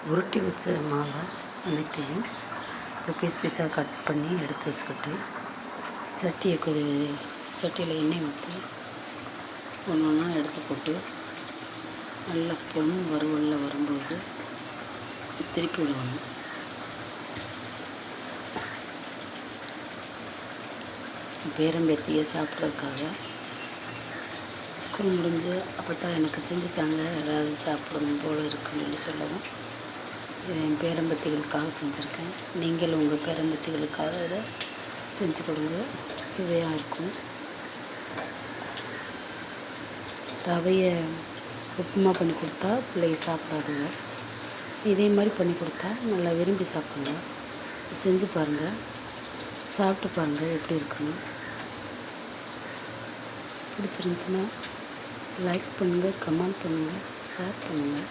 உருட்டி வச்ச மாவை அனைத்தையும் ஒரு பீஸ் பீஸாக கட் பண்ணி எடுத்து வச்சுக்கிட்டு சட்டியில் எண்ணெய் ஊற்றி ஒன்று ஒன்றா எடுத்து போட்டு நல்லா பொன் வறுவலில் வரும்போது திருப்பி விடணும். பேரம்பேத்தியை சாப்பிட்றதுக்காக ஸ்கூல் முடிஞ்சு அப்போ எனக்கு செஞ்சு தாங்க, ஏதாவது சாப்பிடணும் போல் இருக்குன்னு சொல்லவும் இதை என் பேரம்பத்திகளுக்காக செஞ்சுருக்கேன். நீங்கள் உங்கள் பேரம்பத்திகளுக்காக இதை செஞ்சு கொடுங்க, சுவையாக இருக்கும். ரவையை உப்புமா பண்ணி கொடுத்தா பிள்ளைங்க சாப்பிடாதுங்க. இதே மாதிரி பண்ணி கொடுத்தா நல்லா விரும்பி சாப்பிடுங்க. செஞ்சு பாருங்கள், சாப்பிட்டு பாருங்கள் எப்படி இருக்குன்னு. பிடிச்சிருந்துச்சின்னா லைக் பண்ணுங்கள், கமெண்ட் பண்ணுங்கள், ஷேர் பண்ணுங்கள்.